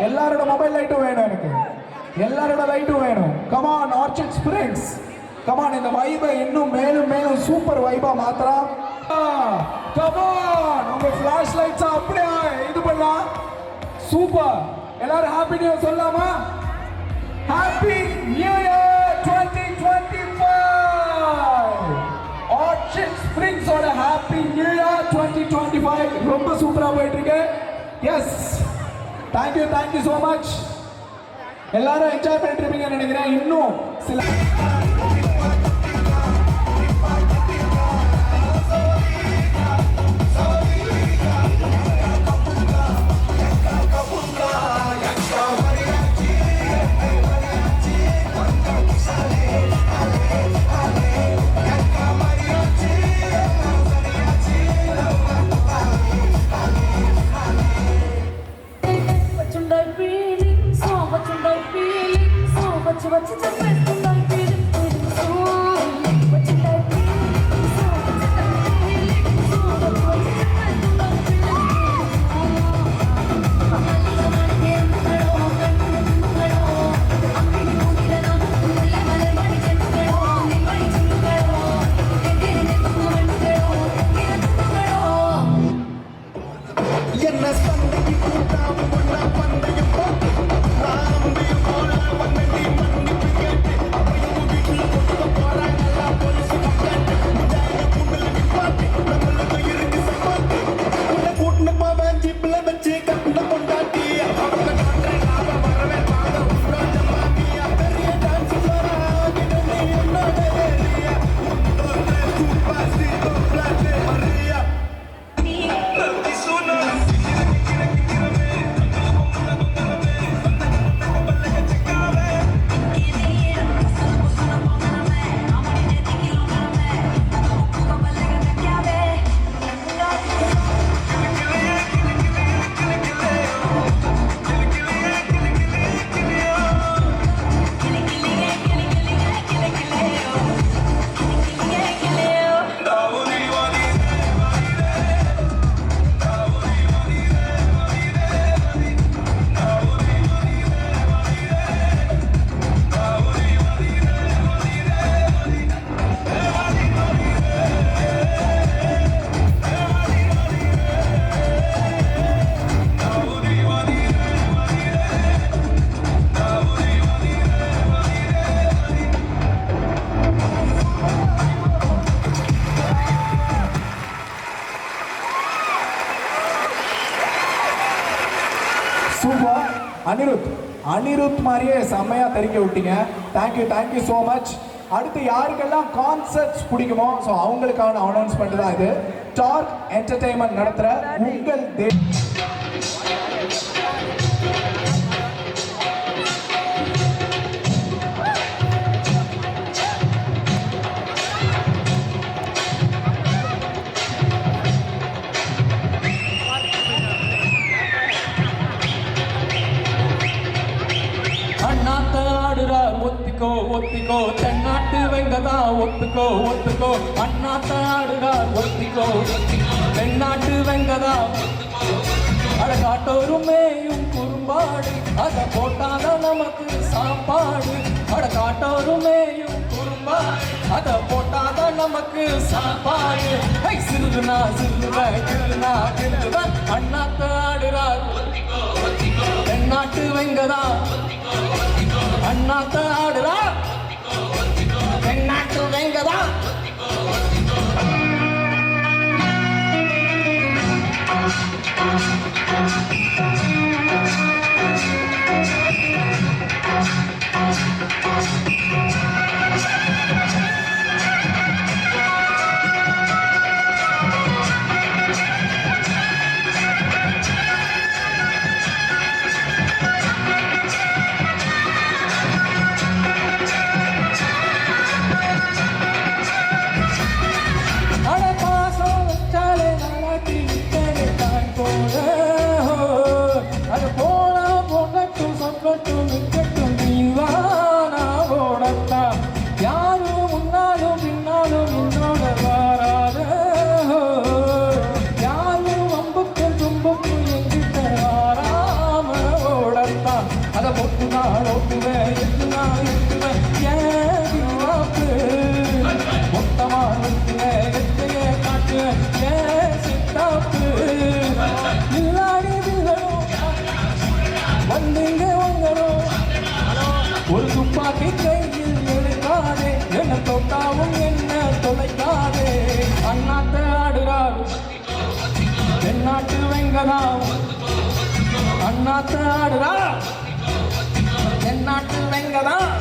எல்லாரோட மொபைல் லைட்டும் வேணும் எனக்கு. எல்லாரோட லைட்டும் வேணும். Come on orchid springs. கமான் இந்த வைபை இன்னும் மேலும் மேலும் சூப்பர் வைபா மாத்தலாம். கமான் உங்க ஃபிளாஷ் லைட்ஸ் அப்படியே இது பண்ணலாம். சூப்பர். எல்லாரும் ஹாப்பி நியூ இயர் சொல்லலாமா? Happy new year 2025. Orchid Springs ஓட ஹாப்பி நியூ இயர் 2025 ரொம்ப சூப்பரா போயிட்டு இருக்கு. Yes, thank you so much. எல்லாரும் என்ஜாய் பண்ணிட்டு இருப்பீங்கன்னு நினைக்கிறேன். இன்னும் சில What you சூப்பர். அனிருத் மாதிரியே செம்மையா தெரிக்க விட்டீங்க. Thank you so much. அடுத்து யாருக்கெல்லாம் கான்சர்ட்ஸ் பிடிக்குமோ ஸோ அவங்களுக்கான அனௌன்ஸ்மெண்ட் தான் இது. டார்க் என்டர்டெயின்மெண்ட் நடத்துகிற உங்கள் ஒத்திக்கோ தென்னாட்டு வெங்கதா ஒத்துக்கோ அண்ணாத்த ஆடுகா ஒத்திக்கோ தென்னாட்டு வெங்கதா அடகாட்டோரும் மேயும் குறும்பாடு அத போட்டாதான் நமக்கு சாப்பாடு. அடகாட்டோரும் மேயும் குறும்பாடு அத போட்டாதான் நமக்கு சாப்பாடு. சிறுதுனா கிருதுதான் அண்ணாத்த ஆடுறார் தென்னாட்டு வெங்கதா அண்ணாத்த ஆடுறா தென்னாட்டு வெங்கதா. வெங்கதான் அண்ணாத்து ஆடுறா தென்னாட்டு வெங்கதான்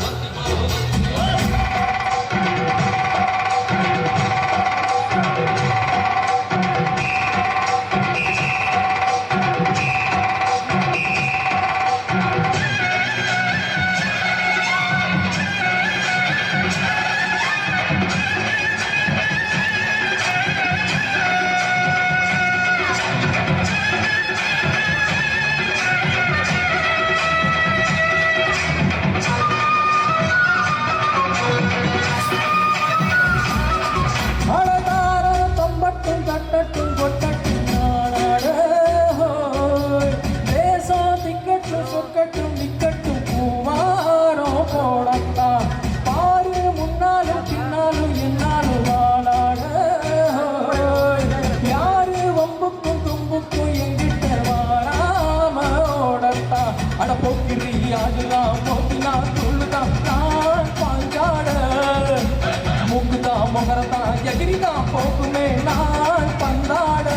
எகிரிதா போக்குமே நான் பந்தாட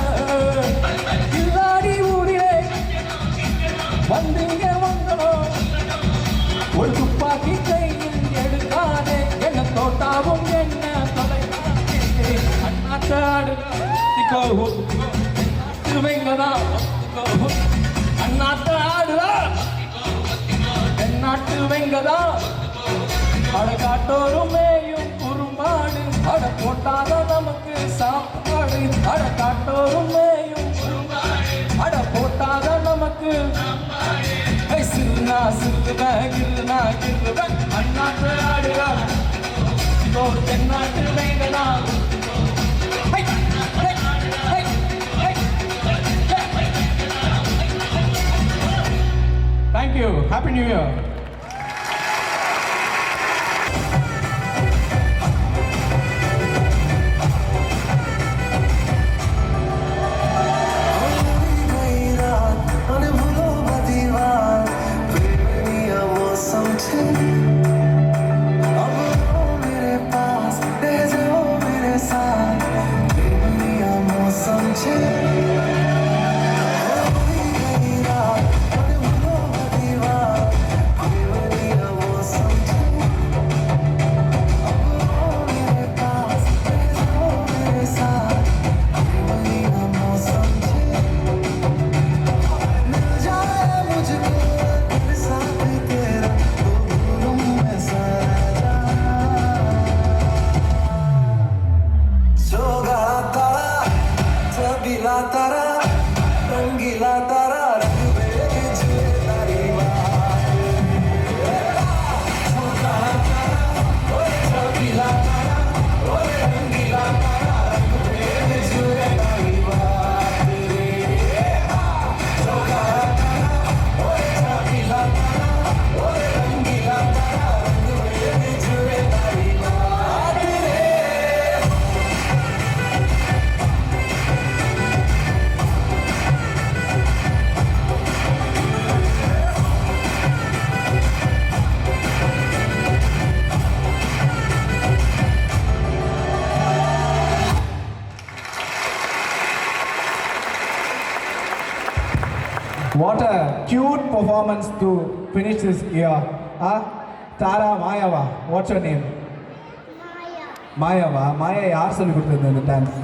இல்லாடி ஊரிலே வந்தீங்க வந்தோம் ஒரு துப்பாக்கி கையில் எடுக்காதே என்ன தோட்டாவும் என்ன தொலைக்காதே அண்ணாத்தாடு வெங்கதான் அண்ணாத்தாடுதா தென்னாட்டு வெங்கதான் அட காட்டோருமேயும் குறும்பாடு அட போட்டாத நமக்கு சாப்பாடு அட காட்டோருமேயும் அட போட்டாத நமக்கு சிறுனா சிறுவ கிருனா கிருவ அண்ணாத்து ஆடுறா தென்னாட்டு வேங்கடா thank you happy new year What a cute performance to finish this year. Tara Mayava, what's your name? Mayava. Maya யார் சொல்லி கொடுத்தது இந்த டான்ஸ்?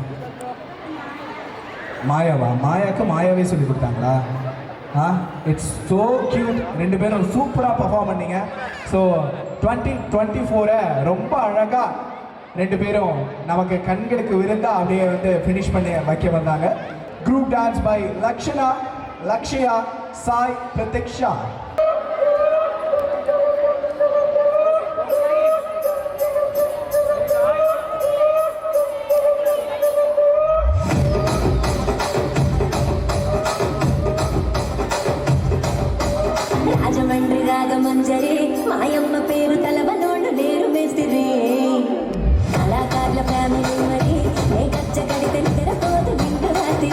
மாயாவா? மாயாக்கு மாயாவே சொல்லி கொடுத்தாங்களா? It's so cute. ரெண்டு பேரும் சூப்பராக பர்ஃபார்ம் பண்ணீங்க. ஸோ 2024 ரொம்ப அழகாக ரெண்டு பேரும் நமக்கு கண்களுக்கு விருந்தா அப்படியே வந்து ஃபினிஷ் பண்ணி வைக்க வந்தாங்க. Group dance by Lakshana, Lakshaya, Sai, Pratiksha. Rajahmundry రాగమంజరి మాయమ్మ పేరు తలవనోళ్ళు నేరు మేస్తిరి కళాకారుల ఫ్యామిలీ మరి ఏ కచ్చ కడితే నిద్రపోదు వింటు రాత్రి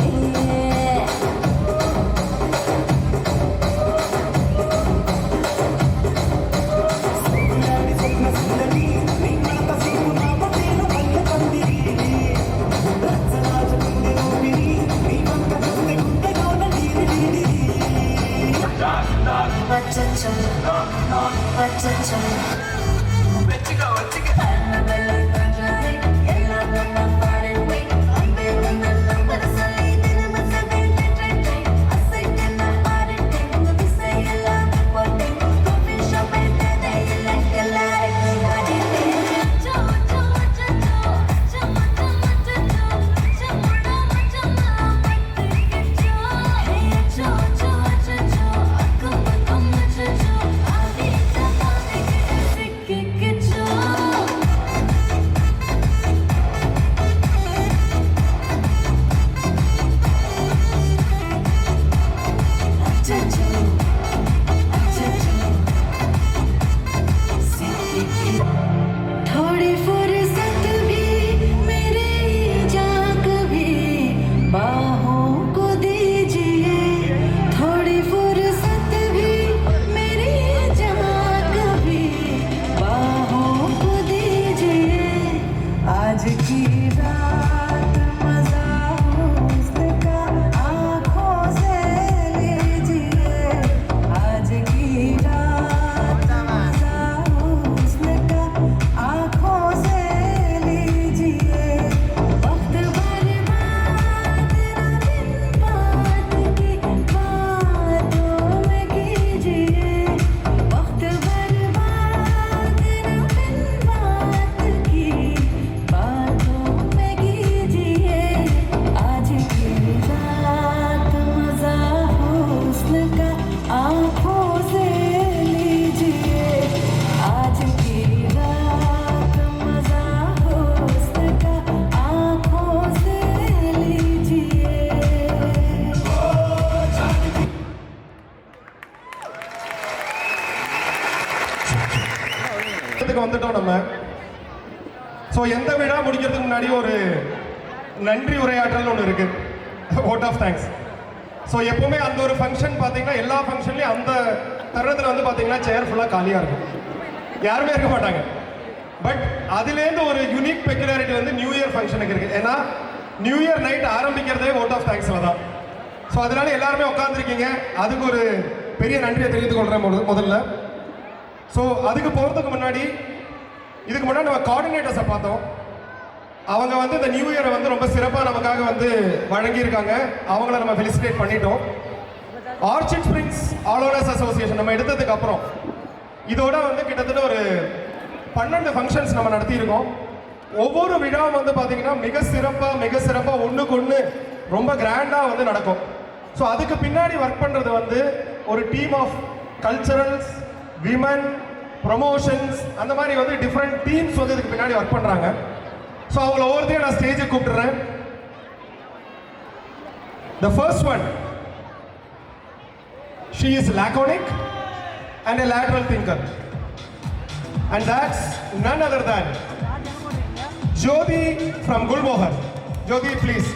முன்னாடி ஒரு நன்றி உரையாற்றல் ஒன்று இருக்கு, vote ஆஃப் தேங்க்ஸ். ஸோ எப்பவுமே அந்த ஒரு ஃபங்க்ஷன் பார்த்தீங்கன்னா எல்லா ஃபங்க்ஷன்லையும் அந்த தருணத்தில் வந்து பார்த்தீங்கன்னா சேர் ஃபுல்லாக காலியாக இருக்கும், யாருமே இருக்க மாட்டாங்க. பட் அதுலேருந்து ஒரு யூனிக் பெக்குலாரிட்டி வந்து நியூ இயர் ஃபங்க்ஷனுக்கு இருக்குது. ஏன்னா நியூ இயர் நைட் ஆரம்பிக்கிறதே vote ஆஃப் தேங்க்ஸில் தான். ஸோ அதனால எல்லாருமே உட்காந்துருக்கீங்க, அதுக்கு ஒரு பெரிய நன்றியை தெரிவித்துக் கொள்கிறேன் முதல்ல. ஸோ அதுக்கு போகிறதுக்கு முன்னாடி இதுக்கு முன்னாடி நம்ம கோஆர்டினேட்டர்ஸை பார்த்தோம். அவங்க வந்து இந்த நியூ இயரை வந்து ரொம்ப சிறப்பாக நமக்காக வந்து வழங்கியிருக்காங்க. அவங்கள நம்ம ஃபெலிசிட்டேட் பண்ணிட்டோம். Orchid springs all owners association நம்ம எடுத்ததுக்கு அப்புறம் இதோட வந்து கிட்டத்தட்ட ஒரு 12 ஃபங்க்ஷன்ஸ் நம்ம நடத்தியிருக்கோம். ஒவ்வொரு விழாவும் வந்து பார்த்தீங்கன்னா மிக சிறப்பாக ஒன்றுக்கு ஒன்று ரொம்ப கிராண்டாக வந்து நடக்கும். ஸோ அதுக்கு பின்னாடி ஒர்க் பண்ணுறது வந்து ஒரு team of culturals, women, promotions, அந்த மாதிரி வந்து டிஃப்ரெண்ட் டீம்ஸ் வந்து இதுக்கு பின்னாடி ஒர்க் பண்ணுறாங்க. ஸோ அவங்கள ஒவ்வொருத்தையும் நான் ஸ்டேஜுக்கு கூப்பிட்டுறேன். The first one, she is laconic and a lateral thinker, and that's none other than Jyoti from Gulmohar. Jyoti, please.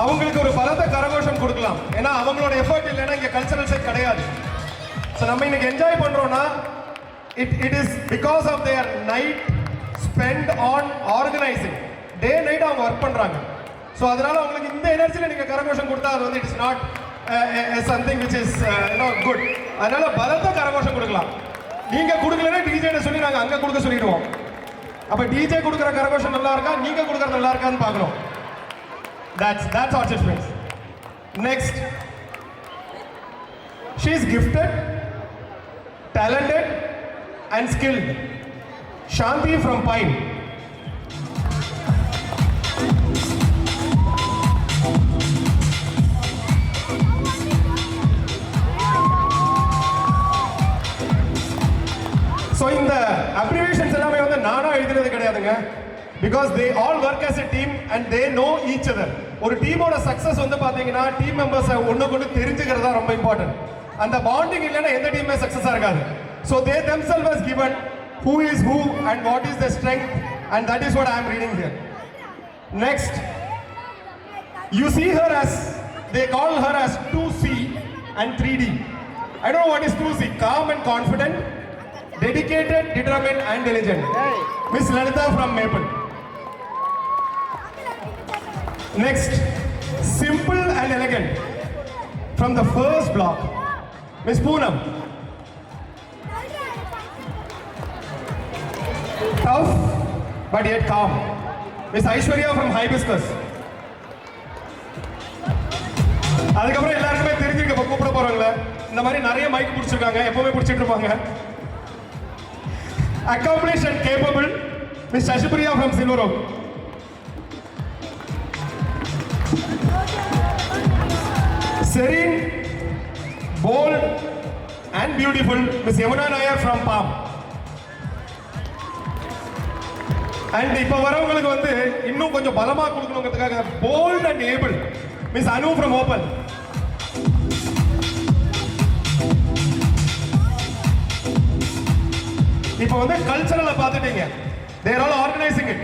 அவங்களுக்கு ஒரு பலத்த கரகோஷம் கொடுக்கலாம், ஏன்னா அவங்களோட எஃபர்ட் இல்லைன்னா இங்கே கல்ச்சரல் செட் கிடையாது. ஸோ நம்ம இன்னைக்கு என்ஜாய் பண்ணுறோன்னா it is because of their night spend on organising. Day night அவங்க ஒர்க் பண்ணுறாங்க. ஸோ அதனால அவங்களுக்கு இந்த எனர்ஜியில் நீங்கள் கரகோஷம் கொடுத்தா அது வந்து it's not something which is good. அதனால பலத்த கரகோஷம் கொடுக்கலாம். நீங்கள் கொடுக்கலன்னா டிஜேட்ட சொல்லி நாங்கள் அங்கே கொடுக்க சொல்லிடுவோம். அப்போ டிஜே கொடுக்குற கரகோஷம் நல்லா இருக்கா, நீங்கள் கொடுக்குறது நல்லா இருக்கான்னு பார்க்கணும். That's Orchid Springs. Next, she is gifted, talented, and skilled. Shanti from Pine. So in the abbreviations எல்லாமே வந்து நானா எழுதுறது கிடையாதுங்க. Because they all work as a team and they know each other. ஒரு டீமோட சக்சஸ் வந்து பாத்தீங்கன்னா டீம் மெம்பர்ஸ் ஒண்ணுக்கு ஒன்று தெரிஞ்சுக்கிறது ரொம்ப இம்பார்ட்டன்ட். அந்த பாண்டிங் இல்லைன்னா எந்த டீமே சக்சஸா இருக்காது. So they themselves has given who is who and what is their strength, and that is what I am reading here. Next, you see her as, they call her as 2C and 3D. I don't know what is 2C. Calm and confident, dedicated, determined and diligent. Miss Lalita from Maple. Next, simple and elegant, from the first block, Miss Poonam. Tough but yet calm, Miss Aishwarya from Hibiscus. அதுக்கப்புறம் எல்லாருக்குமே தெரிஞ்சிருக்க, இப்போ கூப்பிட போறவங்கள இந்த மாதிரி நிறைய mic பிடிச்சிருக்காங்க, எப்பவுமே பிடிச்சிட்டு இருப்பாங்க. Accomplished and capable, Miss Shashipriya from Silver Oak. Serene, bold and beautiful, Miss Yamuna Nair from Palm. And இப்போ வரவங்களுக்கு வந்து இன்னும் கொஞ்சம் பலமா கொடுக்கணுங்கிறதுக்காக bold and able, Miss Anu from Opal. இப்போ வந்து கல்ச்சரலை பார்த்துட்டீங்க, they are all organizing it.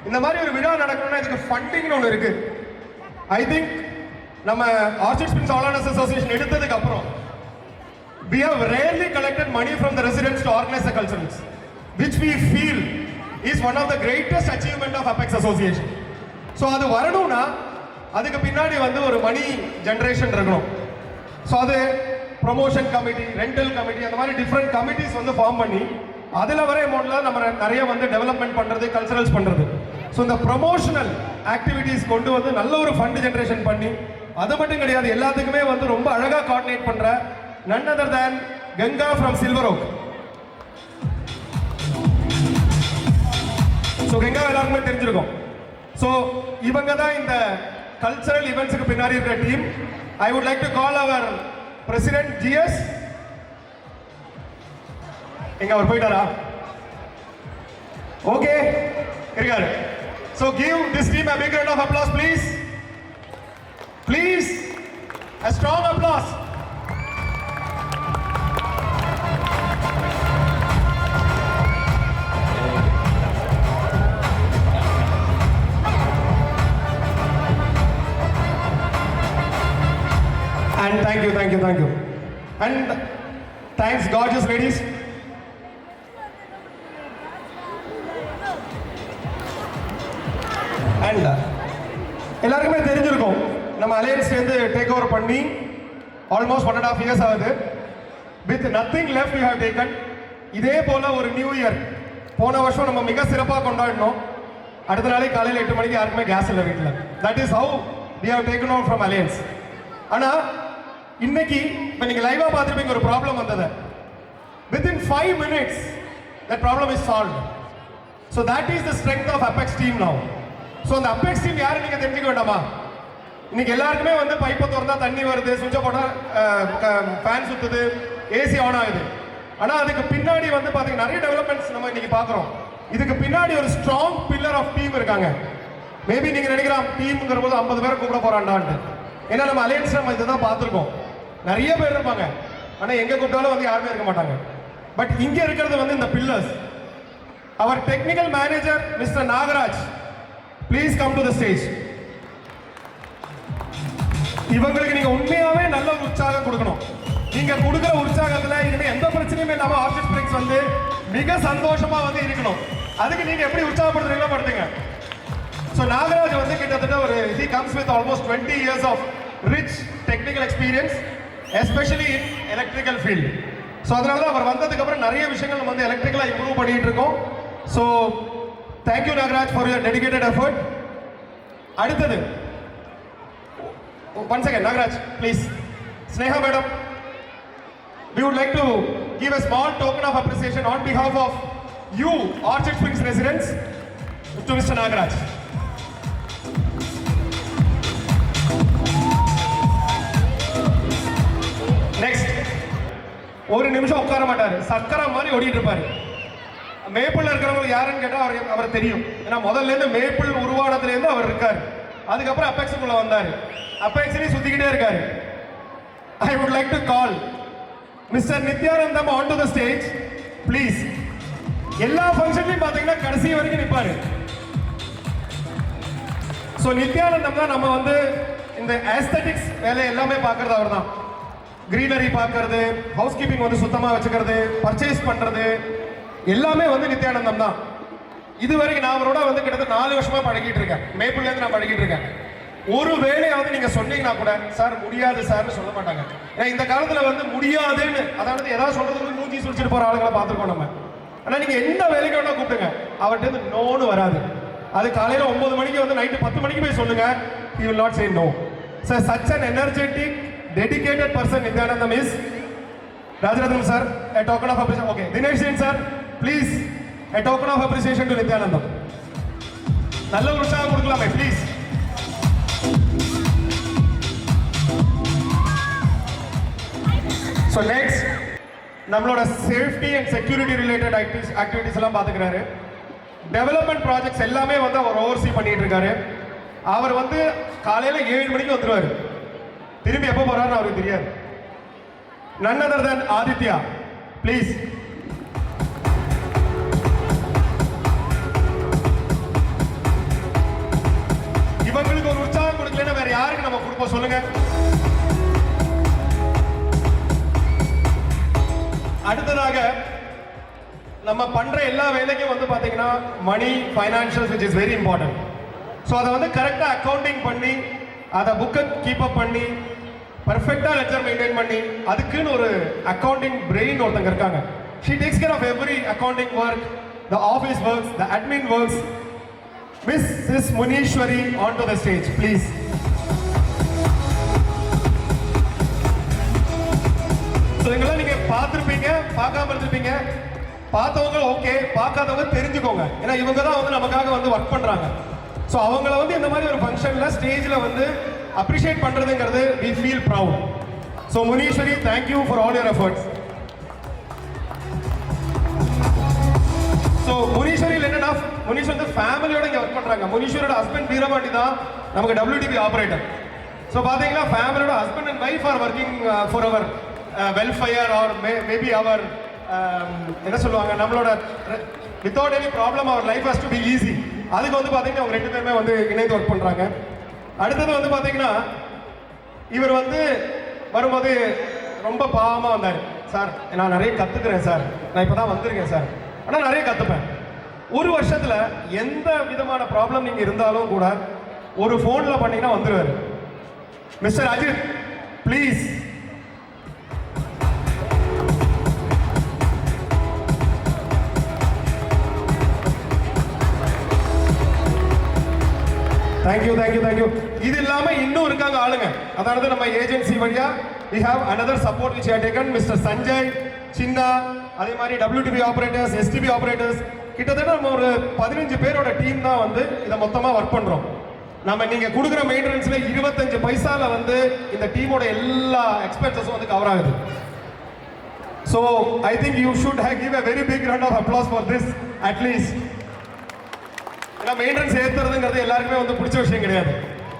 இந்த மாதிரி ஒரு விழா நடக்கணும்னா இதுக்கு ஃபண்டிங்னு ஒன்று இருக்கு. I think நம்ம orchid springs all owners association எடுத்ததுக்கு அப்புறம் we have rarely collected money from the residents to organize the culturals, which we feel is one of the greatest achievement of Apex Association. So அது வரணும்னா அதுக்கு பின்னாடி வந்து ஒரு மணி generation இருக்கணும். So அது ப்ரொமோஷன் கமிட்டி, ரெண்டல் கமிட்டி, அந்த மாதிரி டிஃப்ரெண்ட் கமிட்டிஸ் வந்து ஃபார்ம் பண்ணி அதில் வர அமௌண்ட்டில் நம்ம நிறைய வந்து டெவலப்மெண்ட் பண்ணுறது, கல்ச்சரல்ஸ் பண்ணுறது. ஸோ இந்த ப்ரொமோஷனல் ஆக்டிவிட்டீஸ் கொண்டு வந்து நல்ல ஒரு ஃபண்ட் ஜென்ரேஷன் பண்ணி, அது மட்டும் கிடையாது, எல்லாத்துக்குமே வந்து ரொம்ப அழகாக கோஆர்டினேட் பண்ணுற none other than Ganga from Silver Oak. So Ganga எல்லாருக்குமே தெரிஞ்சிருக்கும். ஸோ இவங்க தான் இந்த கல்ச்சரல் ஈவெண்ட்ஸுக்கு பின்னாடி இருக்கிற team. I would like to call our president GS. எங்க அவர் போயிட்டாரா? ஓகே, இருக்காரு. So give this team a big round of applause please. Please, a strong applause. Thank you and thanks gorgeous ladies. And எல்லாருக்குமே தெரிஞ்சிருக்கும் நம்ம அலையன்ஸ்லேருந்து டேக் ஓவர் பண்ணி almost 1.5 years ஆகுது. With nothing left you have taken. இதே போல ஒரு new year போன வருஷம் நம்ம மிக சிறப்பாக கொண்டாடினோம். அடுத்த நாளே காலையில் 8 மணிக்கு யாருக்குமே கேஸ் இல்லை வீட்டில். That is how we have taken over from alliance. ஆனால் இன்னைக்கு இப்போ நீங்கள் லைவாக பார்த்துருப்பீங்க, ஒரு ப்ராப்ளம் வந்தது. Within 5 minutes that problem is solved. So that is the strength of Apex team now. So அந்த அபெக்ஸ் டீம் யாரும் நீங்கள் தெரிஞ்சுக்க வேண்டாமா? இன்னைக்கு எல்லாருக்குமே வந்து பைப்பை திறந்தா தண்ணி வருது, சுவிட்சை போட்டால் ஃபேன் சுற்றுது, ஏசி ஆன் ஆகுது. ஆனால் அதுக்கு பின்னாடி வந்து பார்த்தீங்கன்னா நிறைய டெவலப்மெண்ட்ஸ் நம்ம இன்னைக்கு பார்க்குறோம். இதுக்கு பின்னாடி ஒரு ஸ்ட்ராங் பில்லர் ஆஃப் டீம் இருக்காங்க. மேபி நீங்கள் நினைக்கலாம் டீம்ங்கிற போது 50 பேரை கூப்பிட போகிறான்டான்ட்டு. ஏன்னா நம்ம அலையன்ஸ் நம்ம இதை தான் பார்த்துருக்கோம். நிறைய பேர் இருப்பாங்க, ஆனால் எங்கே கூப்பிட்டாலும் வந்து யாருமே இருக்க மாட்டாங்க. பட் இங்கே இருக்கிறது வந்து இந்த pillars. Our technical manager mister Nagaraj, please come to the stage. இவங்களுக்கு நீங்க உண்மையாவே நல்ல உற்சாகம் கொடுக்கணும். நீங்க கொடுக்குற உற்சாகத்துல இனிமே எந்த பிரச்சனையுமே இல்லாம ஆர்டிஸ்ட் பிரிக்ஸ் வந்து மிக சந்தோஷமா வந்து இருக்கணும். அதுக்கு நீங்க எப்படி உற்சாகப்படுத்துறீங்களோ படுத்துங்க. ஸோ நாகராஜ் வந்து கிட்டத்தட்ட ஒரு he comes with almost 20 years of rich technical experience, especially in electrical field. So அதனால தான் அவர் வந்ததுக்கு அப்புறம் நிறைய விஷயங்கள் நம்ம வந்து எலக்ட்ரிக்கலாக இம்ப்ரூவ் பண்ணிட்டு இருக்கோம். So thank you Nagaraj for your dedicated effort. அடுத்தது once again Nagaraj, please. Sneha madam, we would like to give a small token of appreciation on behalf of you Orchard Springs residents to Mr. Nagaraj. Next, ஒரு நிமிஷம் உட்கார மாட்டாரு, சக்கரை மாதிரி ஓடிட்டு இருப்பாரு. Maple இருக்கிறவங்க யாருன்னு கேட்டால் அவர் தெரியும். ஏன்னா முதல்ல இருந்து மேப்பிள் உருவானதுலேருந்து அவர் இருக்காரு. அதுக்கப்புறம் அபெக்ஸுக்குள்ள வந்தாரு, அபெக்ஸ்லேயே சுத்திக்கிட்டே இருக்காரு. ஐ would like to call mister Nithyanandam on to the stage please. எல்லா ஃபங்க்ஷன்லையும் பார்த்தீங்கன்னா கடைசி வரைக்கும் நிற்பாரு. ஸோ நித்யானந்தம் தான் நம்ம வந்து இந்த ஆஸ்தட்டிக்ஸ் வேலை எல்லாமே பார்க்கறது அவர் தான். கிரீனரி பார்க்கறது, ஹவுஸ் கீப்பிங் வந்து சுத்தமாக வச்சுக்கிறது, பர்ச்சேஸ் பண்ணுறது எல்லாமே வந்து நித்யானந்தம் தான். இது வரைக்கும் நான் அவரோட வந்து கிட்டத்தட்ட 4 வருஷமா பழகிட்டு இருக்கேன். மேப்பிள்லேருந்து நான் பழகிட்டு இருக்கேன். ஒரு வேலையாவது நீங்க சொன்னீங்கன்னா கூட சார் முடியாது சார்னு சொல்ல மாட்டாங்க. ஏன்னா இந்த காலத்துல வந்து முடியாதுன்னு, அதாவது ஏதாவது சொல்றதுக்கு மூஞ்சி சுழிச்சிட்டு போற ஆளுங்களை பார்த்துருக்கோம் நம்ம. ஆனா நீங்க எந்த வேலைக்கு வேணா கூப்பிடுங்க, அவர்கிட்ட இருந்து நோன்னு வராது. அது காலையில 9 மணிக்கு வந்து நைட்டு 10 மணிக்கு போய் சொல்லுங்க, he will not say no. So such an energetic, dedicated person Nityanandam is. Rajaratnam sir, a token of appreciation. Okay, Dinesh Jain sir, please a token of appreciation to Nityanandam. நல்ல உற்சாகம் கொடுக்கலாமே please. So next நம்மளோட safety and security related activities எல்லாம் பார்த்துக்கிறாரு. Development projects எல்லாமே வந்து அவர் oversea பண்ணிட்டு இருக்காரு. அவர் வந்து காலையில் 7 மணிக்கு வந்துடுவார். திரும்பி எப்போ போறாருன்னு அவருக்கு தெரியாது. none other than Aditya, please. இவங்களுக்கு ஒரு உற்சாகம் கொடுக்கலன்னா வேற யாருக்கு நம்ம கொடுப்போம் சொல்லுங்க. அடுத்ததாக நம்ம பண்ற எல்லா வேலைக்கும் வந்து பாத்தீங்கன்னா money, financials which is very important. So அதை வந்து கரெக்டாக அக்கௌண்டிங் பண்ணி அதை புக்கை கீப் அப் பண்ணி பர்ஃபெக்டாக லெட்ஜர் மெயின்டைன் பண்ணி அதுக்குன்னு ஒரு அக்கௌண்டிங் பிரெயின் ஒருத்தங்க இருக்காங்க. She takes care of every accounting work, the office works, the admin works. Miss Muneeswari on to the stage please. So இதெல்லாம் நீங்கள் பார்த்துருப்பீங்க, பார்க்காம இருந்திருப்பீங்க. பார்த்தவங்க ஓகே, பார்க்காதவங்க தெரிஞ்சுக்கோங்க. ஏன்னா இவங்க தான் வந்து நமக்காக வந்து ஒர்க் பண்ணுறாங்க. ஸோ அவங்கள வந்து இந்த மாதிரி ஒரு ஃபங்க்ஷனில் ஸ்டேஜில் வந்து அப்ரிஷியேட் பண்ணுறதுங்கிறது we feel proud. So Muneeswari, thank you for all your efforts. So முனீஸ்வரியில் என்னன்னா, முனீஸ்வரி வந்து ஃபேமிலியோட இங்கே ஒர்க் பண்ணுறாங்க. முனீஸ்வரியோட ஹஸ்பண்ட் வீரபாண்டி தான் நமக்கு WTB ஆப்ரேட்டர். ஸோ பார்த்தீங்கன்னா ஃபேமிலியோட husband and wife are working for our welfare or maybe our என்ன சொல்லுவாங்க, நம்மளோட without any problem our life has to be easy. அதுக்கு வந்து பார்த்தீங்கன்னா அவங்க 2 பேருமே வந்து இணைந்து ஒர்க் பண்ணுறாங்க. அடுத்தது வந்து பார்த்தீங்கன்னா இவர் வந்து வரும்போது ரொம்ப பாவமாக வந்தார். சார் நான் நிறைய கற்றுக்கிறேன் சார், நான் இப்போ தான் வந்திருக்கேன் சார், ஆனால் நிறைய கற்றுப்பேன். ஒரு வருஷத்தில் எந்த விதமான ப்ராப்ளம் நீங்கள் இருந்தாலும் கூட ஒரு ஃபோனில் பண்ணீங்கன்னா வந்துடுவார். Mister Ajith please. Thank you thank you thank you. இது இல்லாமல் இன்னும் இருக்காங்க ஆளுங்க. அதாவது நம்ம ஏஜென்சி வழியா we have another support which have taken mister Sanjay, சின்னா, அதே மாதிரி WTB ஆபரேட்டர்ஸ், STB ஆபரேட்டர்ஸ், கிட்டத்தட்ட நம்ம ஒரு 15 பேரோட டீம் தான் வந்து இதை மொத்தமாக ஒர்க் பண்ணுறோம். நம்ம நீங்கள் கொடுக்குற மெயின்டெனன்ஸில் 25 பைசால வந்து இந்த டீமோட எல்லா எக்ஸ்பென்சஸும் வந்து கவர் ஆகுது. So I think you should give a very big round of applause for this at least. ஏன்னா மெயின்டெனன்ஸ் ஏற்றுறதுங்கிறது எல்லாருக்குமே வந்து பிடிச்ச விஷயம் கிடையாது.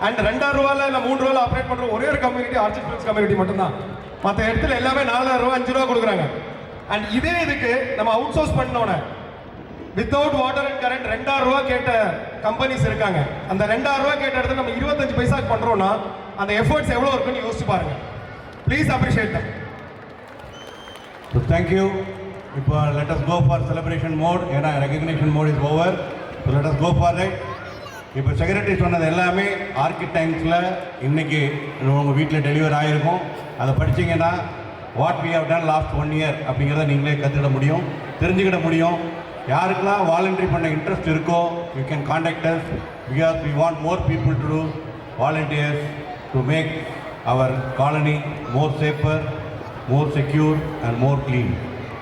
அண்ட் 2,000 ரூபாயில் இல்லை 3 ரூபாயில் ஆப்ரேட் பண்ணுற ஒரே ஒரு கம்யூனிட்டி ஆர்ச்சிட் ஃபிலிம்ஸ் கம்யூனிட்டி மட்டும்தான். மற்ற இடத்துல எல்லாமே 4,000 ரூபா 5 ரூபா கொடுக்குறாங்க. அண்ட் இதே இதுக்கு நம்ம அவுட் சோர்ஸ் பண்ணோன்னே வித்தவுட் வாட்டர் அண்ட் கரண்ட் 2,000 ரூபா கேட்ட கம்பெனிஸ் இருக்காங்க. அந்த 2,000 ரூபா கேட்ட இடத்துல நம்ம 25 பைசாக்கு பண்ணுறோன்னா அந்த எஃபர்ட்ஸ் எவ்வளோ இருக்குன்னு யோசிச்சு பாருங்க. Please appreciate them. So thank you. இப்போ let us go for celebration mode. ஏன்னா recognition mode is over. So let us go for it. இப்போ செக்ரட்டரி சொன்னது எல்லாமே ஆர்கிடைம்ஸில் இன்னைக்கு உங்கள் வீட்டில் டெலிவர் ஆகிருக்கும். அதை படிச்சிங்கன்னா what we have done last 1 year அப்படிங்கிறத நீங்களே கற்றுக்கிட முடியும், தெரிஞ்சுக்கிட முடியும். யாருக்கெல்லாம் வாலண்டரி பண்ண இன்ட்ரெஸ்ட் இருக்கோ you can contact us because we want more people to do volunteers to make our colony more safer, more secure and more clean.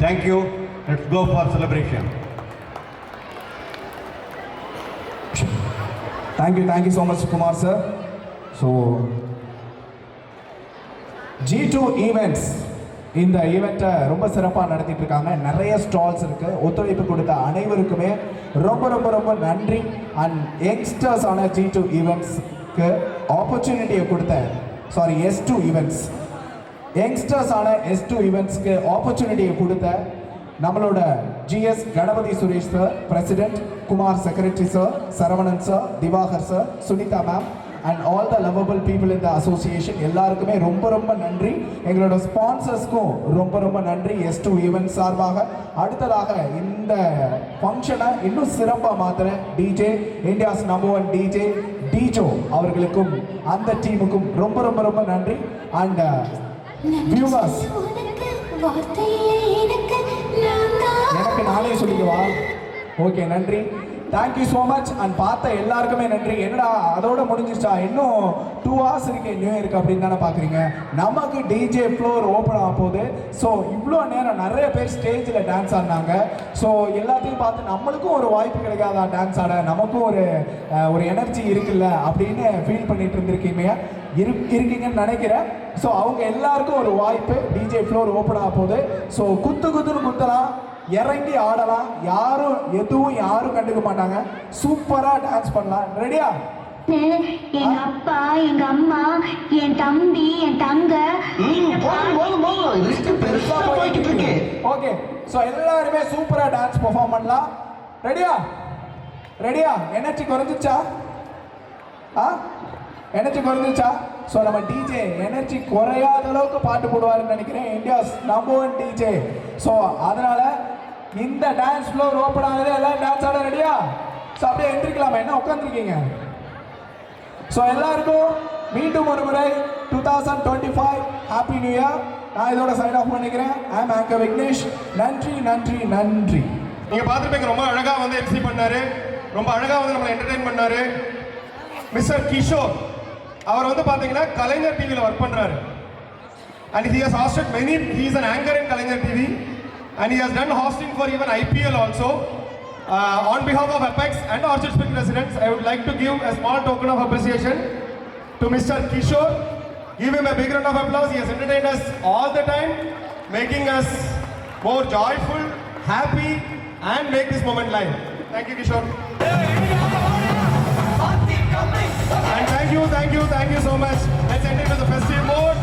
Thank you. Let's go for celebration. Thank you so much, Kumar sir. So, G2 events இந்த ஈவெண்ட்டை ரொம்ப சிறப்பாக நடத்திட்டு இருக்காங்க. நிறைய stalls இருக்கு. ஒத்துழைப்பு கொடுத்த அனைவருக்குமே ரொம்ப ரொம்ப ரொம்ப நன்றி. அண்ட் யங்ஸ்டர்ஸான G2 ஈவெண்ட்ஸ்க்கு ஆப்பர்ச்சுனிட்டியை கொடுத்த S2 ஈவெண்ட்ஸ் யங்ஸ்டர்ஸான S2 ஈவெண்ட்ஸ்க்கு ஆப்பர்ச்சுனிட்டியை கொடுத்த நம்மளோட GS Ganapathi Suresh sir president, Kumar secretary sir, Saravanan sir, Diwakar sir, Sunitha ma'am and all the lovable people in the association எல்லாருக்குமே ரொம்ப ரொம்ப நன்றி. எங்களோட ஸ்பான்சர்ஸ்க்கும் ரொம்ப ரொம்ப நன்றி S2 ஈவெண்ட்ஸ் சார்பாக. அடுத்ததாக இந்த ஃபங்க்ஷனை இன்னும் சிறப்பாக மாத்திர DJ India's number 1 DJ Tijo அவர்களுக்கும் அந்த டீமுக்கும் ரொம்ப ரொம்ப ரொம்ப நன்றி. அண்ட் வியூவர்ஸ் எனக்கு நானே சொல்லிக்குவா. ஓகே நன்றி, தேங்க்யூ ஸோ மச். அண்ட் பார்த்த எல்லாருக்குமே நன்றி. என்னடா அதோட முடிஞ்சிருச்சா, இன்னும் 2 hours இருக்கு நியூ இயருக்கு அப்படின்னு தானே பார்க்குறீங்க. நமக்கு டிஜே ஃப்ளோர் ஓப்பன் ஆக போகுது. ஸோ இவ்வளோ நேரம் நிறைய பேர் ஸ்டேஜில் டான்ஸ் ஆடினாங்க. ஸோ எல்லாத்தையும் பார்த்து நம்மளுக்கும் ஒரு வாய்ப்பு கிடைக்காதா டான்ஸ் ஆட, நமக்கும் ஒரு எனர்ஜி இருக்குல்ல அப்படின்னு ஃபீல் பண்ணிட்டு இருக்கீங்கன்னு நினைக்கிறேன். ஸோ அவங்க எல்லாருக்கும் ஒரு வாய்ப்பு, டிஜே ஃப்ளோர் ஓப்பன் ஆக போகுது. ஸோ குத்துன்னு குத்தலாம், இறங்கி ஆடலாம், யாரும் கண்டுக்க மாட்டாங்க. சூப்பராக டான்ஸ் பண்ணலாம். ரெடியா? எங்க அப்பா, எங்க அம்மா, என் தம்பி, என் தங்க ஓகே. ஸோ எல்லாருமே சூப்பராக டான்ஸ் பெர்ஃபார்ம் பண்ணலாம். ரெடியா? எனர்ஜி குறைஞ்சிச்சா? எனர்ஜி குறைஞ்சிச்சா? ஸோ நம்ம டிஜே எனர்ஜி குறையாத அளவுக்கு பாட்டு போடுவாருன்னு நினைக்கிறேன், இந்தியாஸ் நம்பர் 1 டிஜே. ஸோ அதனால இந்த டான்ஸ் ஃப்ளோர் ஓப்பன் ஆகுது. எல்லாரும் டான்ஸ் ஆட ரெடியா? ஸோ அப்படியே எந்திரிக்கலாமா, என்ன உட்காந்துருக்கீங்க? ஸோ எல்லாருக்கும் மீண்டும் ஒரு முறை 2025 ஹாப்பி நியூ இயர். நான் இதோட சைன் ஆஃப் பண்ணிக்கிறேன். ஐ அம் ஆங்கர் விக்னேஷ். நன்றி நன்றி நன்றி. நீங்கள் பார்த்துருப்பீங்க, ரொம்ப அழகாக வந்து MC பண்ணாரு, ரொம்ப அழகாக வந்து நம்மளை என்டர்டெயின் பண்ணாரு. மிஸ்டர் கிஷோர் அவர் வந்து பார்த்தீங்கன்னா கலைஞர் டிவியில் ஒர்க் பண்ணுறாரு. And he has hosted many, he is an anchor in Kalaignar TV and he has done hosting for even IPL also. On behalf of Apex and Orchard Spring residents, I would like to give a small token of appreciation to Mr. Kishore. Give him a big round of applause. He has entertained us all the time, making us more joyful, happy and make this moment live. Thank you, Kishore. And thank you so much. Let's enter into the festive mode.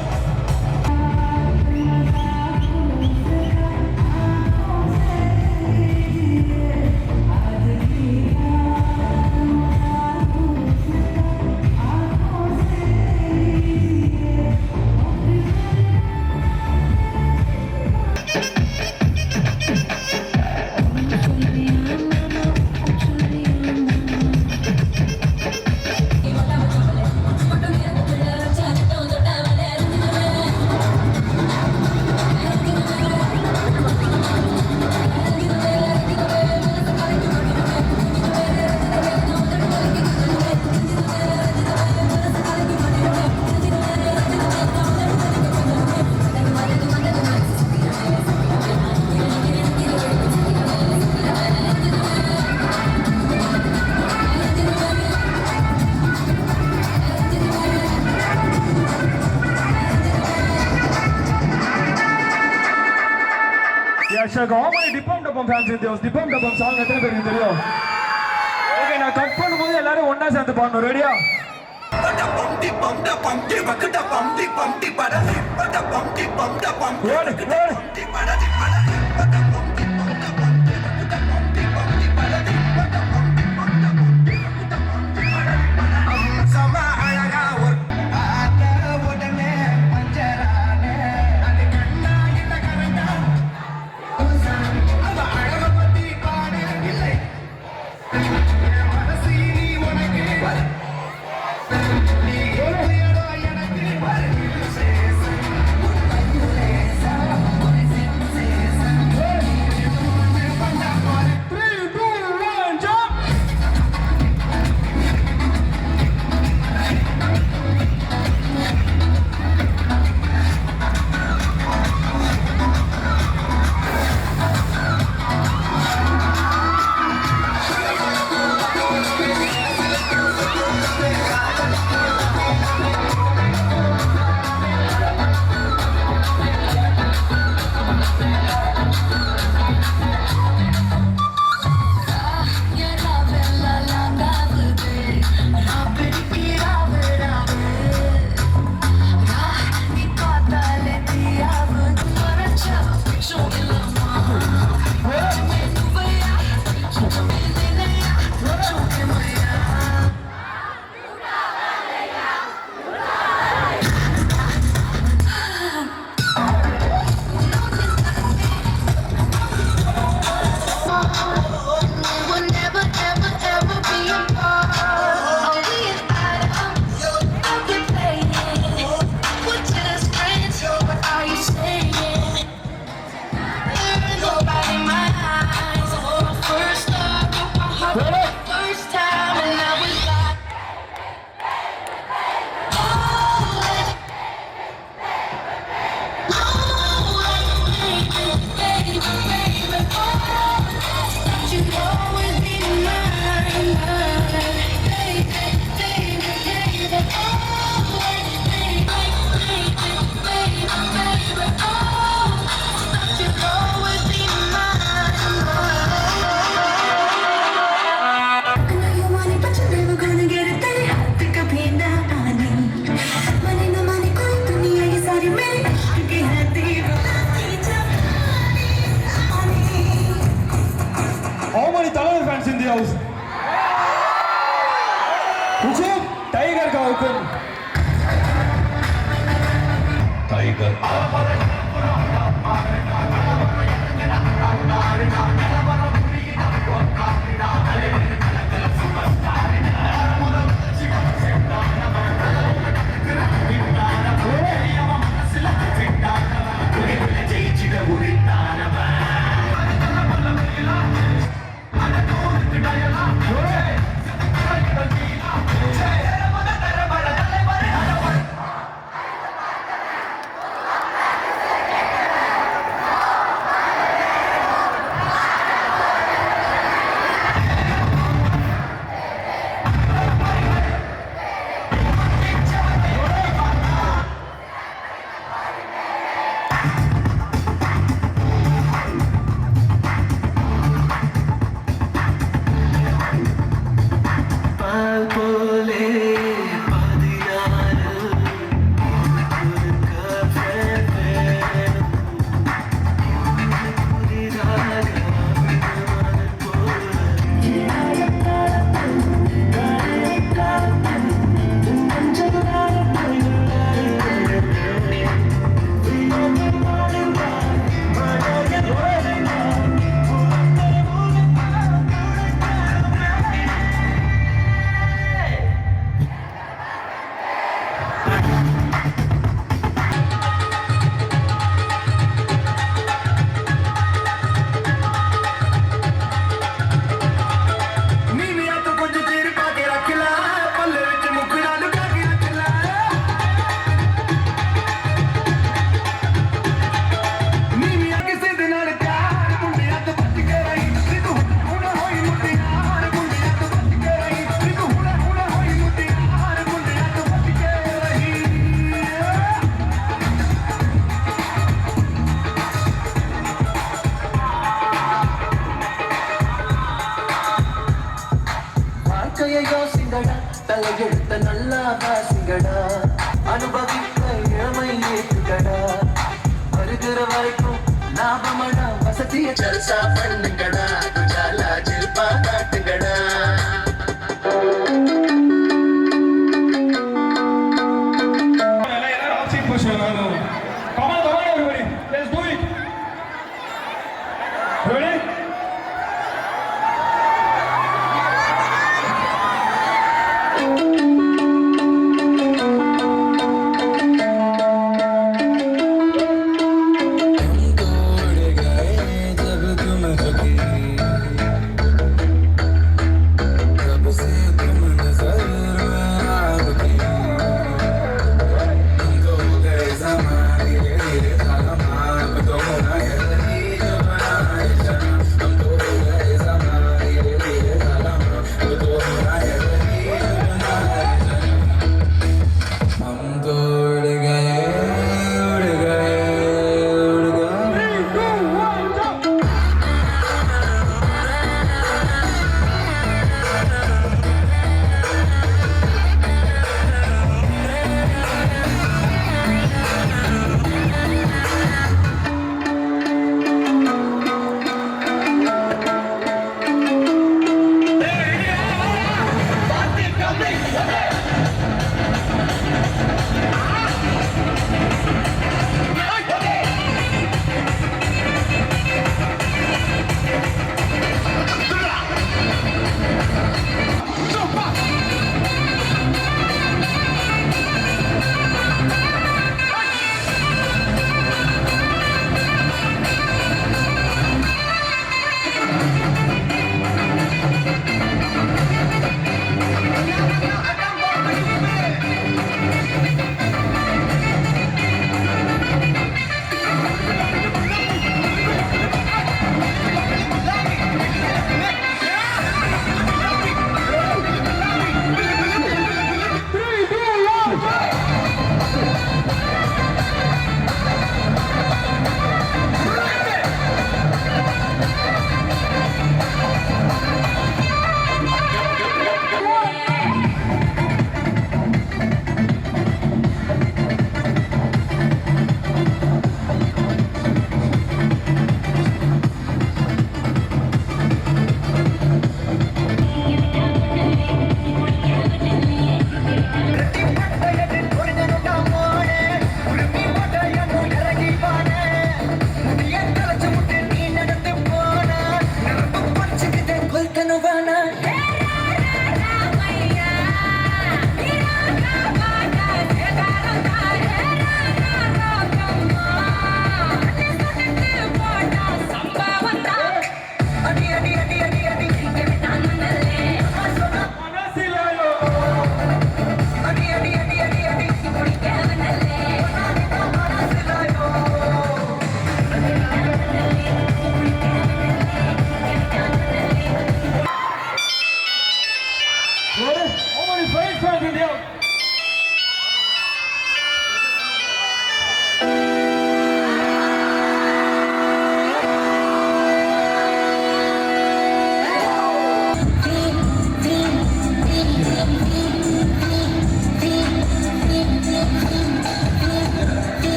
எனக்கு ஆமாம் டிப்பம் டப்பம் fans தெரியும். டிப்பம் டப்பம் song எத்தனை பேருக்கு தெரியும்? Okay, நான் cut பண்ணும்போது எல்லாரும் ஒண்ணா சேர்ந்து பாடணும். ரெடியா? टाइगर का हुक्म टाइगर எடுத்த நல்லா வாசிங்கடா அனுபவிக்க இளமை ஏற்றுக்கடா வருகிற வரைக்கும் லாபமடா வசதிய ஜல்சா பண்ணுங்கடா குஜாலா ஜில்பா காட்டுங்கடா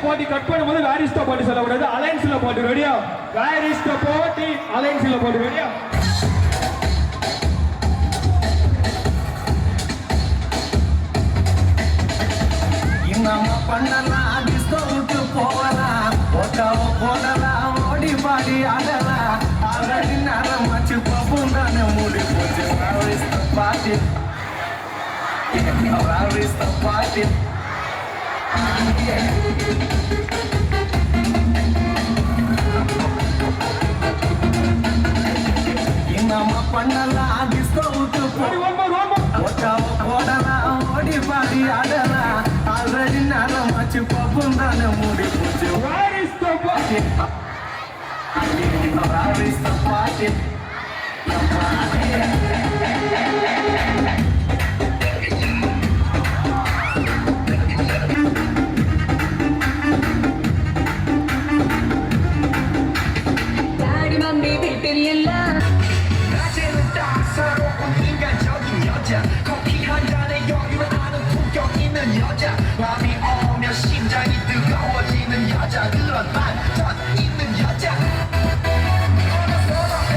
போட்டி கட் பண்ணும்போது வேர் இஸ் த போட்டி சொல்லக்கூடாது அலைன்ஸ்ல போட்டு ரெடியா வேர் இஸ் த போட்டி அலைன்ஸ்ல போட்டு ரெடியா நம்ம பண்ணலாம் டிஸ்கோ விட்டு போகலாம் ஓட்டாவோ போடலாம் ஓடி பாடி ஆடலாம் ஆல்ரெடி நேரம் வச்சு பப்பும் தானே மூடி போச்சு பாட்டி பாட்டி நம்ம பண்ணலாம் டிஸ்கோ விட்டு போடலாம் ஓடி பாடி ஆடலாம் ஆல்ரெடி நேரம் வச்சு பப்பும் தானே மூடி போச்சு பாட்டி 여자 그런 반전 있는 여자 너는 선호해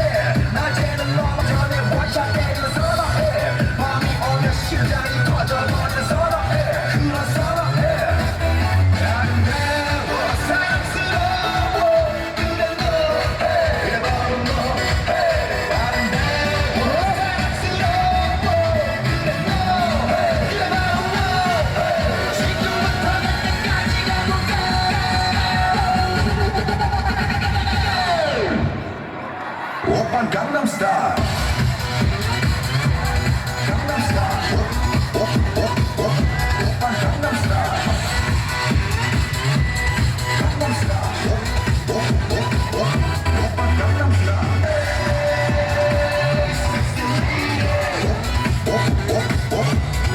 낮에는 너무 전에 원샷대는 선호해 밤이 오면 심장이 터져 너는 선호해 그런 선호해 아름다워 사랑스러워 그래 너 그래 바로 너 아름다워 사랑스러워 그래 너 그래 바로 너 지금부터 갈 때까지 가볼까 오빤 강남스타일 강남스타일 오빤 강남스타일 강남스타일 오빤 강남스타일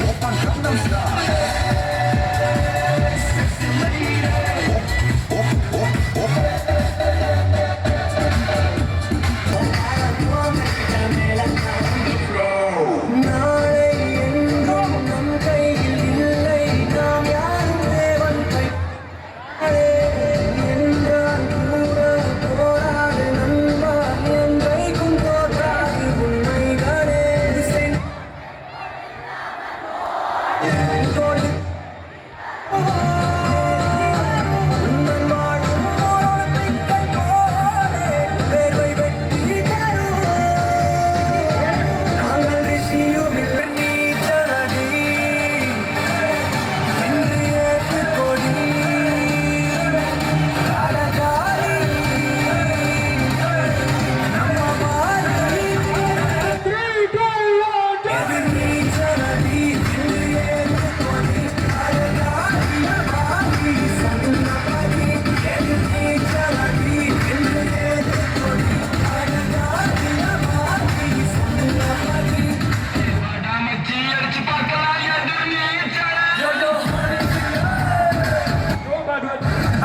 오빤 강남스타일 நாளை என்றும் நம் கையில் இல்லை நாம் யாரும் தேவன் கை என்றால் கூட போராடு நண்பா என்றைக்கும் தோற்றாது உண்மைகளே வேர்வை வெட்டி தரும் நாங்கள் ரிஷியும் இல்லை நீச்சலடி என்று ஏற்றுக்கொடி அழகாரி நம்ம மாறி எதிர் நீச்சலடி என்று ஏற்றுக்கொடி அழகாரி மாறி சொன்னபடி எதிர் நீச்சலடி என்று ஏற்றுக்கொடி அழகாரி மாறி சொன்னபடி Yo, yo,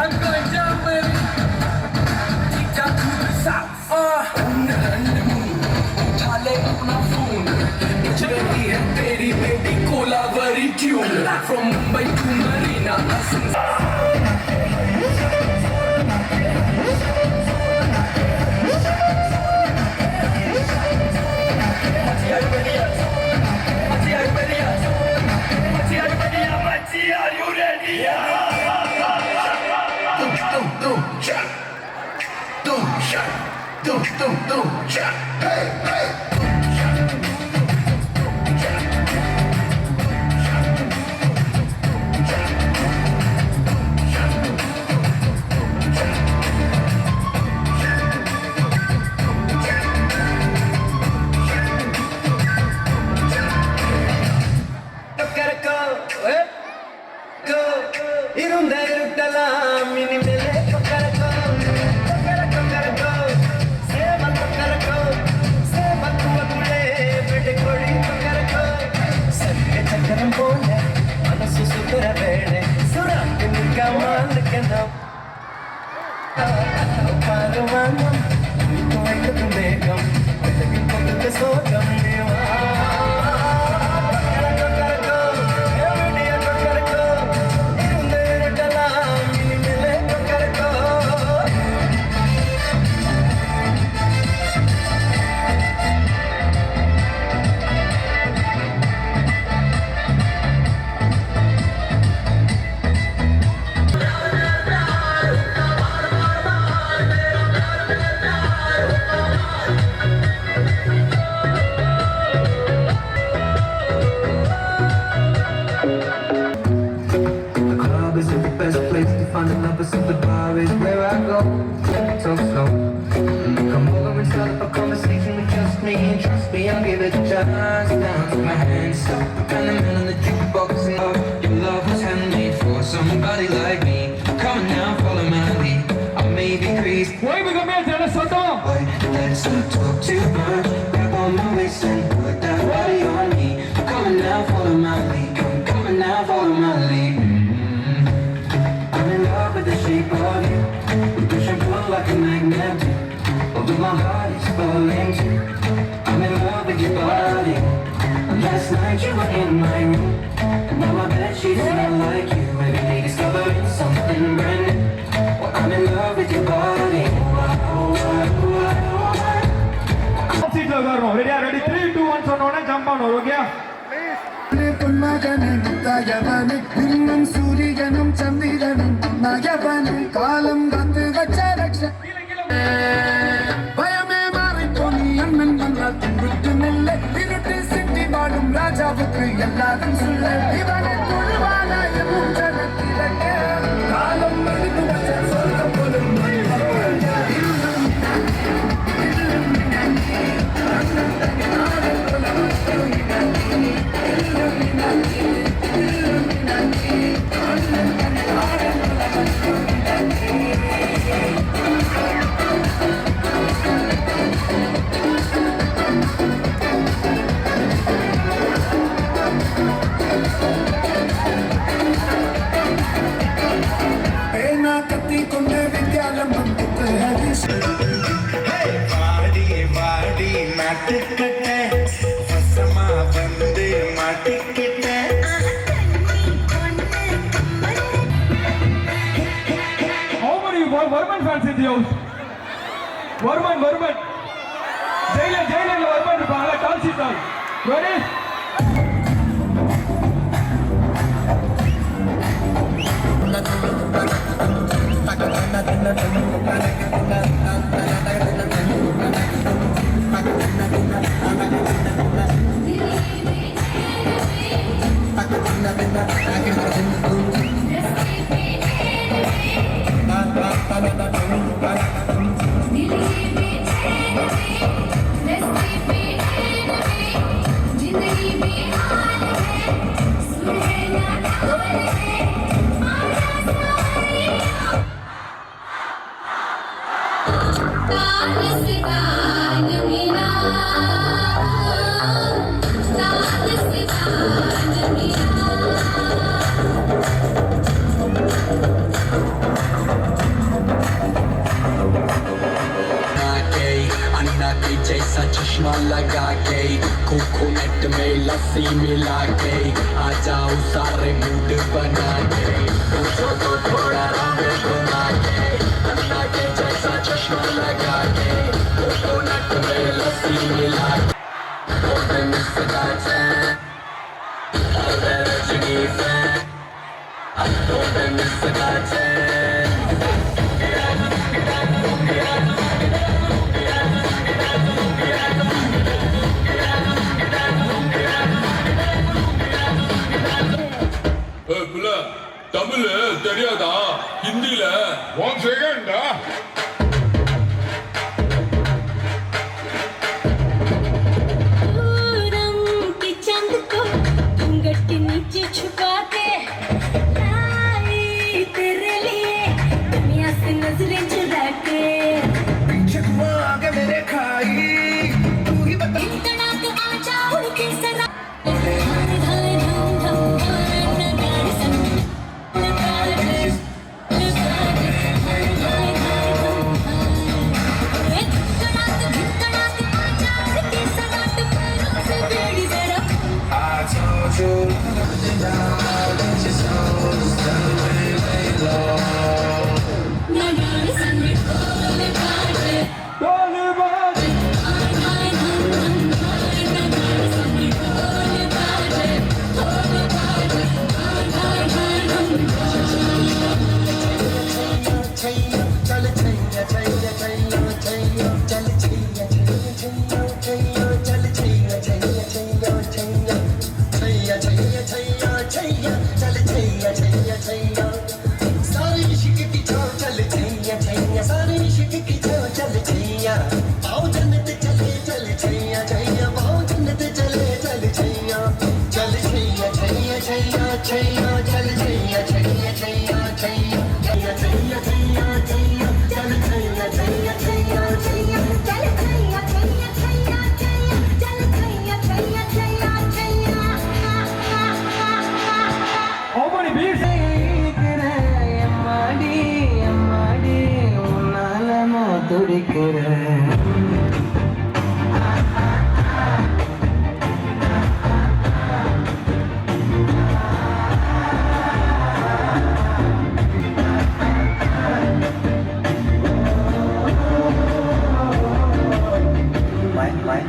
I'm going down, baby. Tick-tock to the south. Under the moon, Charlie on a phone. Jackie and Perry, baby, Kolaveri tune. From Mumbai to Marina, Hey, hey. இருந்த இருக்கலாம் இனிமேலே கொக்கரக்கோ கொக்கரக்கோ சேவல் கொக்கரக்கோ சேவல் குவக்குள்ளே வெட்டுக்கொழி கொக்கரக்கோ சரிய சக்கரம் போல மனசு சுத்துற வேளை சுறாக்கு நிற்காம பாருவானம் வைத்தது மேகம் விலகி கொண்டது சோகம் So the bar is where I go. So slow. Come over and start up a conversation with just me. Trust me, I'll give it a chance. Down to my hands, up and the man on the jukebox. And your love was handmade for somebody like me. Come on now, follow my lead. I may be crazy. Boy, let's not talk too much. Grab on my waist and put that body on me. Come on now, follow my lead. Come on now, follow my lead. I'm in love with the shape of you. We push and pull like a magnet do. Although my heart is falling too. I'm in love with your body. Last night you were in my room, and now my bedsheets smell like you. Every day discovering something brand new. What வரணும். ரெடியா? Ready 3 2 1 சொன்ன உடனே jump பண்ணணும். Okay? பொன்மகனே முத்தாயவனே இன்னும் சூரியனும் சந்திரனும் நயவனே காலம் வந்து வச்ச ரக்ஷ பயமே மாறி போனி அண்ணன் வந்தால் தின்றுட்டு நெல்லை இருட்டு சிட்டி வாடும் ராஜாவுக்கு எல்லாரும் சொல்ல இவனை குழுவான எதுவும் ஜனத்திலங்க காலம் மறித்து வச்ச சொர்க்கம் போலும் பேனா கத்தி கொண்டு வித்யாலம் வந்து வாடி வாடி நாட்டுக்கிட்ட வசமா வந்து மாட்டிக்கிட்ட How many Varman fans in the house? Varman. Jailer Varman இருப்பாங்க. டால் சீட்டால். Ready? जैसा चश्मा लगा के कोकोनट में लस्सी मिला के आ जाओ सारे मूड बना के पूछो तो थोड़ा रंग बना के अन्ना के जैसा चश्मा लगा के कोकोनट में लस्सी मिला के सदा रजनी फैन सदा தமிழ் தெரியாதா? ஹிந்தில 1 செகண்டா? चांद को घूंघट के नीचे छुपा के लाई तेरे लिए दुनिया से नजरें चुरा के पीछे हुआ आगे मेरे खाई तू ही बता इतना तो आ जाओ के सरा धाय धाय धम धम ना गाड़ी संग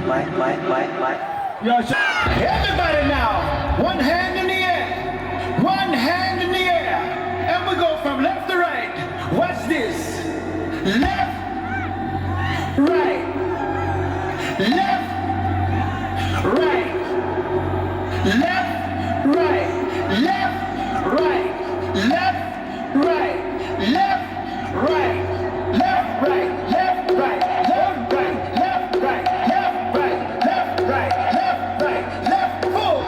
my Everybody now, one hand in the air, one hand in the air, and we go from left to right. Watch this. Left, right, left, right, left, right, left, right, left, right, left, right, left, right, left, right, left, right, left, right, left, right, left, right, left, right, left, full.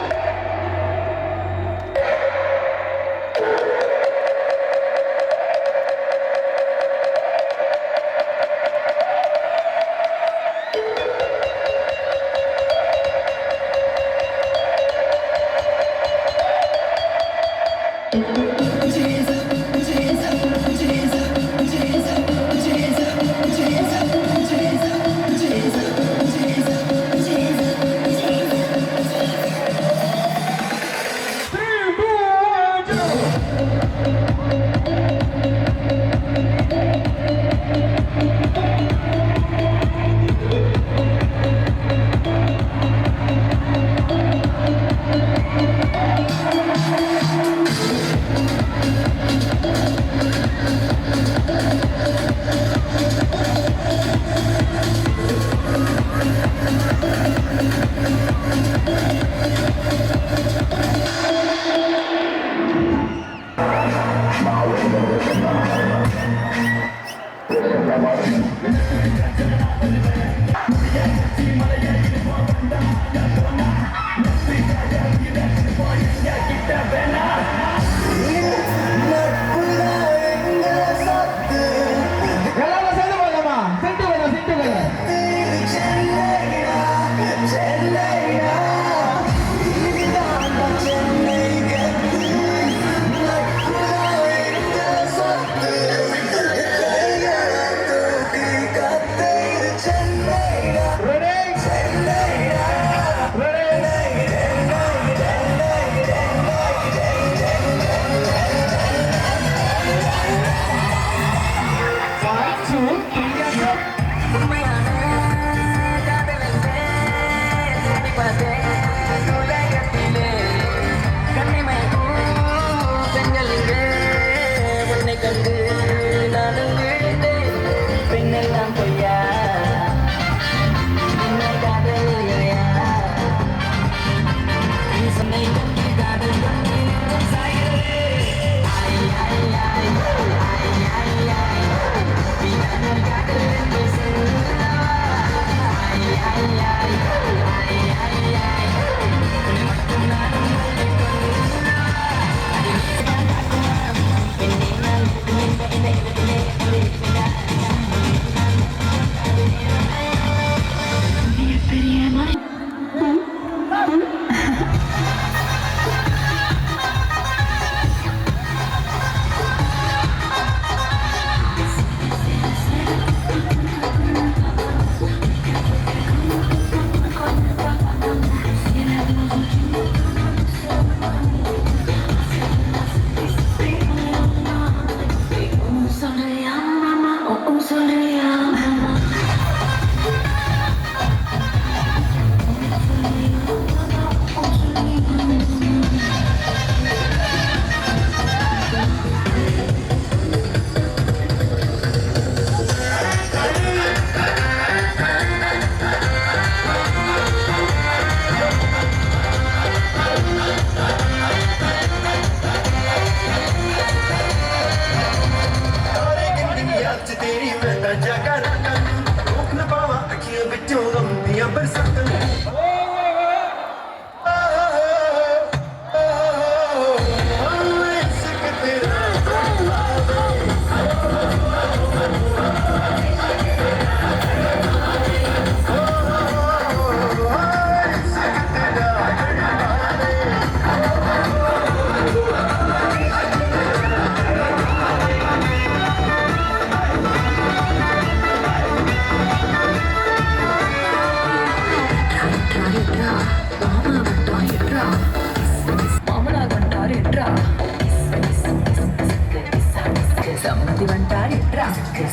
வந்தா எட்ரா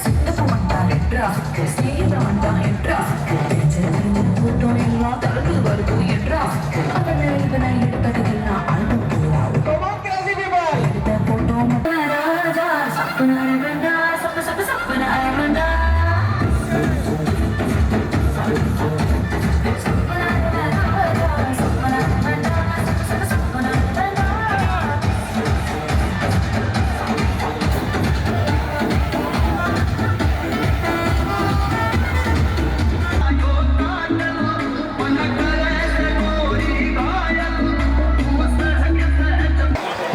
சித்தப்பு வந்தா எட்ரா சேத வந்தா எட்ரா கூட்டம் எல்லாம் தடுத்து வருது எட்ரா அவனை இவனை எடுத்ததெல்லாம் அழுது எடுத்த போட்டோ ராஜா சப்பன அரவண்டா சப்பன அரவண்டா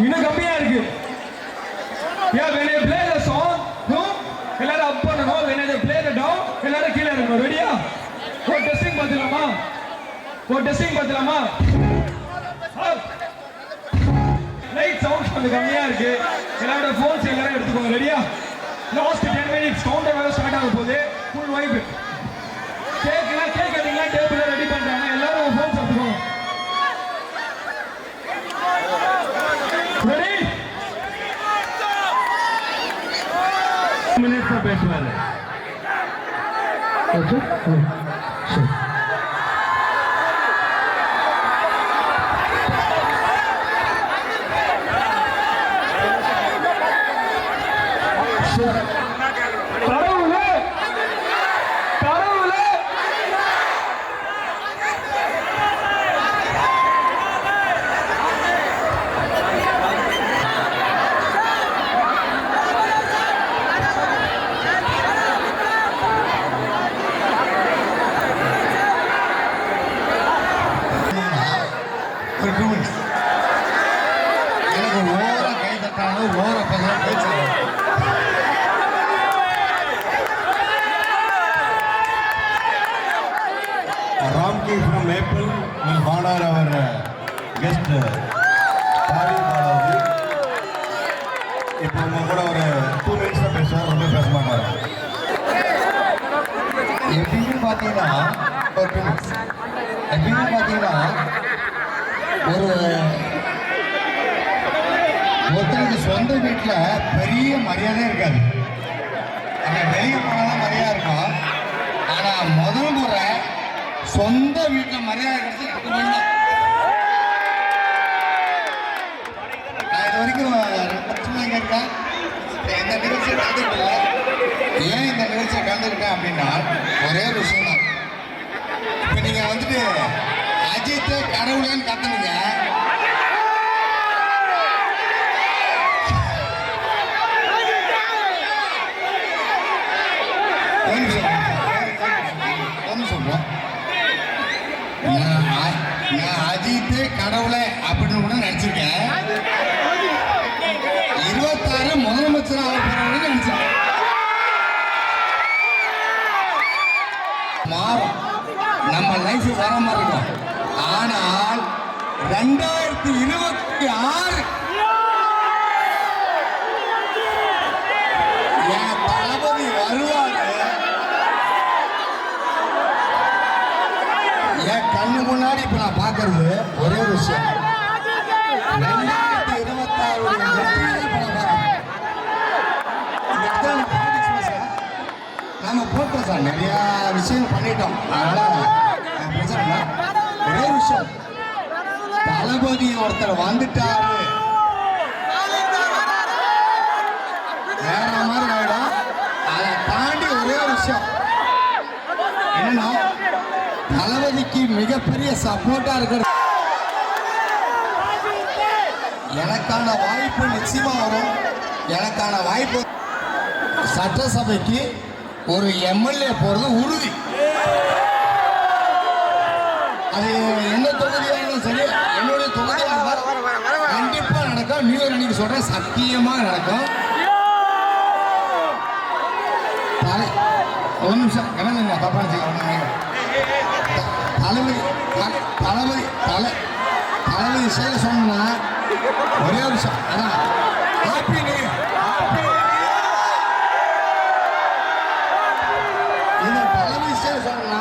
இன்னும் கம்மியா இருக்கு. Yeah, when I play the song, no, எல்லாரும் up பண்ணணும். When I play the down, எல்லாரும் கீழ இறங்கணும். ரெடியா? ஒரு டெஸ்டிங் பார்த்துலாமா? லைட் சவுண்ட்ஸ் கொஞ்சம் கம்மியா இருக்கு. எல்லாரோட ஃபோன்ஸ் எல்லாரும் எடுத்துக்கோங்க. ரெடியா? லாஸ்ட் 10 minutes கவுண்டர் வேற ஸ்டார்ட் ஆக போகுது. Full vibe. கேக் கட்டிங்ல டேபிள்ல ரெடி பண்றாங்க. எல்லாரும் ஃபோன்ஸ் எடுத்துக்கோங்க. Ready? मिनट का बैठवाल है Okay. Sure. கடவுளே ஒரு 2 minutes எனக்கு ஓர கை தட்டாலும் ஓர பசங்க பேச்சு Ramki from Maple will honor our guest Bali Balaji. இப்போ நம்ம கூட ஒரு 2 minutes தான் பேசுவோம், ரொம்ப பேச மாட்டாங்க. எப்படின்னு பார்த்தீங்கன்னா ஒரு 2 minutes எப்படின்னு பார்த்தீங்கன்னா ஒருத்தருக்கு சொந்த வீட்டில் பெரிய மரியாதை இருக்காது. அவன் வெளியே போனாலும் மரியாதை இருக்கும். ஆனால் முதல் முறை சொந்த வீட்டில் மரியாதை கிடைச்சி எனக்கு மட்டும். நான் இது வரைக்கும் 2 வருஷமா இங்கே இருக்கேன். இந்த நிகழ்ச்சியை கலந்துக்கிட்டல. ஏன் இந்த நிகழ்ச்சியை கலந்துக்கிட்டேன் அப்படின்னா ஒரே ஒரு விஷயம் தான். இப்போ நீங்கள் வந்துட்டு அஜித் கடவுளேன்னு கத்துனீங்க. ஒன்று சொல்றேன், நான் அஜித் கடவுளை அப்படின்னு கூட நினைச்சிருக்கேன். 26 முதலமைச்சர் ஆக போறவங்க நினைச்சிருக்கேன். மாறும், நம்ம லைஃப் வர மாதிரி இருக்கும். ஆனால் 2026 என் தளபதி வருவாரு. என் கண்ணு முன்னாடி இப்ப நான் பாக்குறது ஒரே ஒரு விஷயம். 2026 நாம போட்டோம் சார், நிறைய விஷயம் பண்ணிட்டோம். அதனால பிரச்சனை இல்லை. ஒரே விஷயம், தளபதி ஒருத்தர் வந்துட்டாரு வேற மாதிரி ஆயிடும். அதை தாண்டி ஒரே ஒரு விஷயம் என்னன்னா, தளபதிக்கு மிகப்பெரிய சப்போர்ட்டா இருக்கிற எனக்கான வாய்ப்பு நிச்சயமா வரும். எனக்கான வாய்ப்பு சட்டசபைக்கு ஒரு எம்எல்ஏ போறது உறுதி. அது என்ன தொகுதியாக இருந்தாலும் சரி, என்னுடைய தொகுதியாக இருந்தால் கண்டிப்பா நடக்கும். நியூ இயர் அன்னைக்கு சொல்றேன், சத்தியமா நடக்கும். ஒரு நிமிஷம் என்ன தப்பா தளபதி செய்ய சொன்னா ஒரே ஒரு விஷயம், அதான் ஹாப்பி நியூ இயர். இந்த தளபதி செய்ய சொன்னா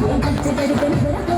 என் பச்சை கருப்பன்